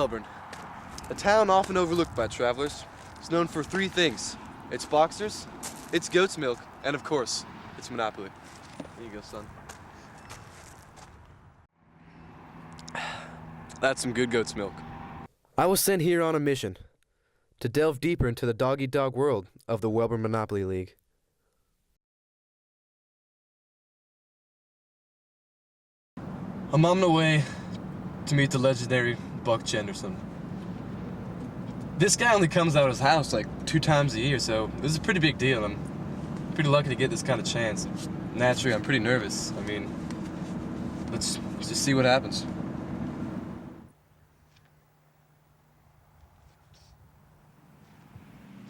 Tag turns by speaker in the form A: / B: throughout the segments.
A: Melbourne, a town often overlooked by travelers. It's known for three things: its boxers, its goat's milk, and of course, its Monopoly. There you go, son. That's some good goat's milk. I was sent here on a mission to delve deeper into the dog-eat-dog world of the Welbourne Monopoly League. I'm on my way to meet the legendary Buck Genderson. This guy only comes out of his house like 2 times a year, so this is a pretty big deal. I'm pretty lucky to get this kind of chance. Naturally, I'm pretty nervous. I mean, let's just see what happens.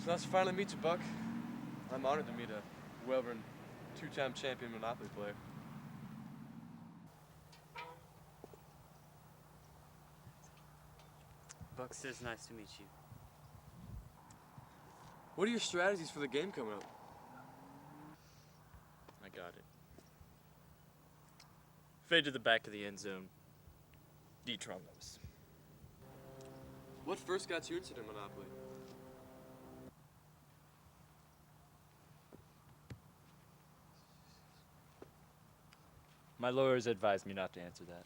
A: So nice to finally meet you, Buck. I'm honored to meet a Welbourne 2-time champion Monopoly player.
B: Buck says nice to meet you.
A: What are your strategies for the game coming up?
B: I got it. Fade to the back of the end zone. D-Tron those.
A: What first got you into the Monopoly?
B: My lawyers advised me not to answer that.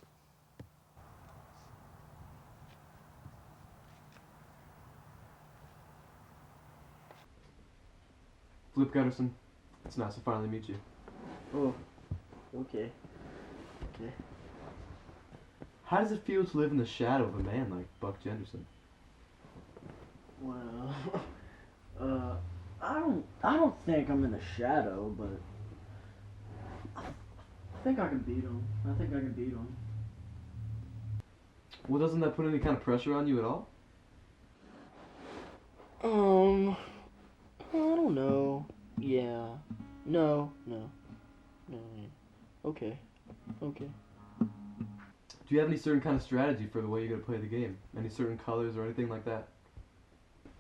A: Flip Genderson, it's nice to finally meet you.
C: Oh, okay. Okay.
A: How does it feel to live in the shadow of a man like Buck Genderson?
C: Well, I don't think I'm in the shadow, but I think I can beat him.
A: Well, doesn't that put any kind of pressure on you at all?
C: I don't know. Yeah. No. Okay.
A: Do you have any certain kind of strategy for the way you're gonna play the game? Any certain colors or anything like that?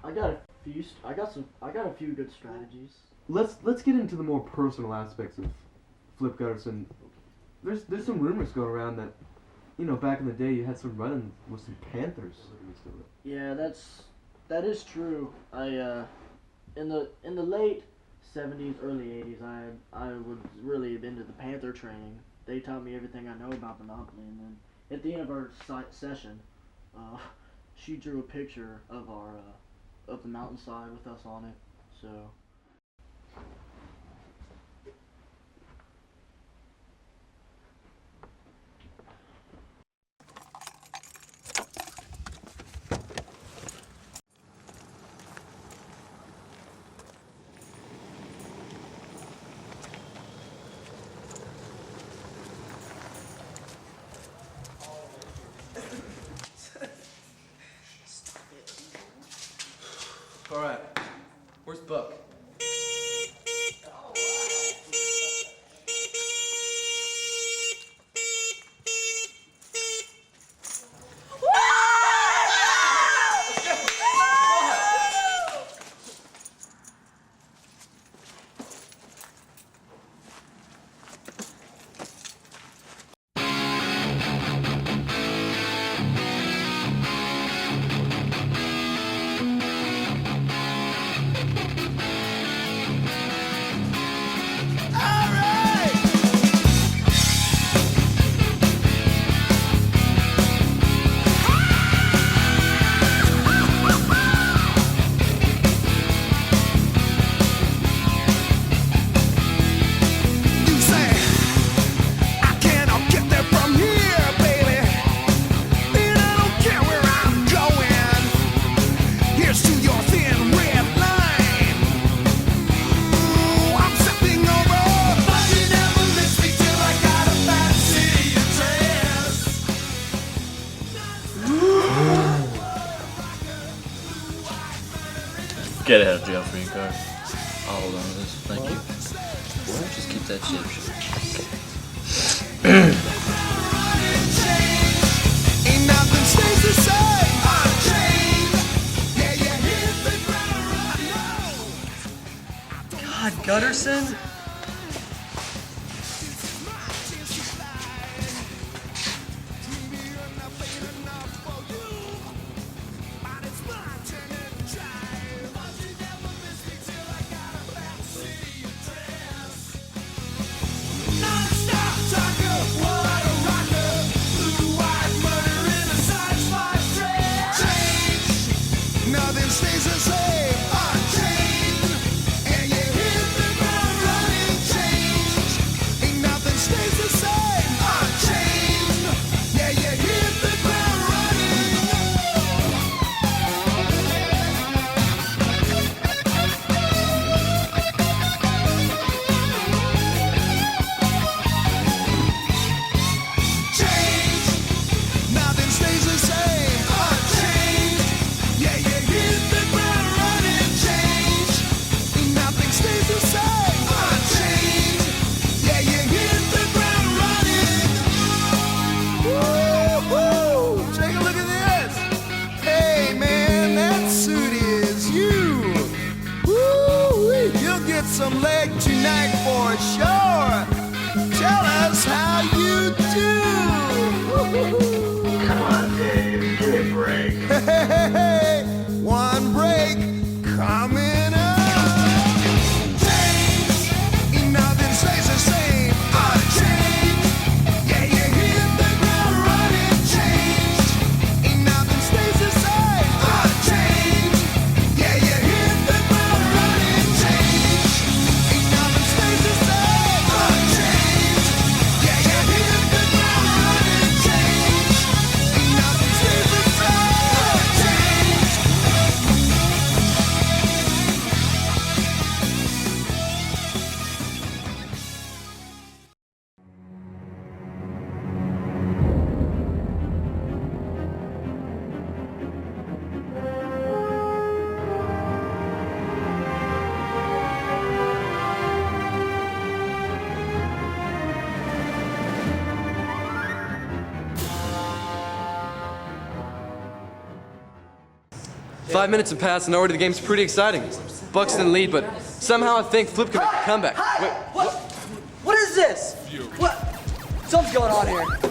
C: I got a few good strategies.
A: Let's get into the more personal aspects of Flip Genderson. There's some rumors going around that, you know, back in the day you had some run-ins with some Panthers.
C: Yeah, that is true. In the late 70s, early 80s, I was really into the Panther training. They taught me everything I know about Monopoly, and then at the end of our session, she drew a picture of of the mountainside with us on it. So.
A: All right, where's Buck?
B: Get out of jail free card. I'll hold on to this. Thank you. Just keep that shit.
D: Ain't nothing stays the same.
B: God, Genderson?
D: stays the same. Unchanged. And you hit the ground running. Change. Ain't nothing stays the same. Unchanged. Yeah, you hit the ground running. Change. Nothing stays the same. Unchanged. Yeah, you hit the ground running. Change. Nothing stays the same. Unchanged. Yeah, you hit the ground running. Woo-hoo! Take a look at this. Hey, man, that suit is you. Woo-wee. You'll get some leg tonight for sure. Tell us how you do.
E: Come on, Dave, give me a break.
D: Hey, one break coming up. Change, nothing stays the same. Unchanged, yeah, you hit the ground running. Change, nothing stays the same. Unchanged, yeah, you hit the ground running. Change, nothing stays the same. Unchanged, yeah, you hit the ground running. Change, nothing stays the same. Unchanged.
A: Five minutes have passed and already the game's pretty exciting. Bucks in the lead, but somehow I think Flip can make a comeback. Wait,
F: What is this? What? Something's going on here.